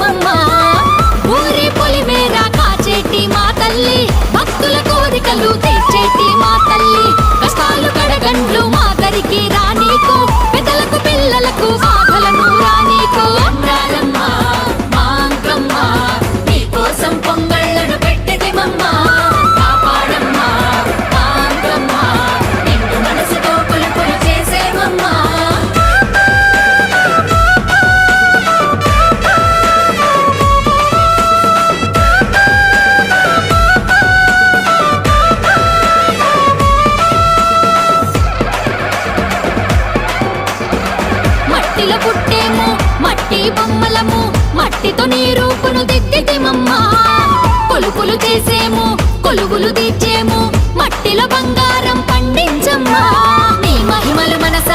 చేసేమమ్మా ఊరి పొలిమేర కాచేటి మా తల్లి భక్తుల కోరికలు తీర్చేటి మా తల్లి కష్టాలు కడగండ్లు మా దరికి రానీకు పెద్దలకు పిల్లలకు బాధలను రానీకు అందాలమ్మా మా అంకమ్మ నీకోసం పొంగళ్ళను పెట్టెదిమమ్మా కాపాడమ్మా మా అంకమ్మ నిండు మనసుతో పులుపులు చేసేమమ్మా మట్టిలో పుట్టేము మట్టి బొమ్మలము మట్టితో నీ రూపును దిద్దితిమమ్మా కొలుపులు చేసేము కొలువులు తీర్చేము మట్టిలో బంగారం పండించమ్మా నీ మహిమలు మనస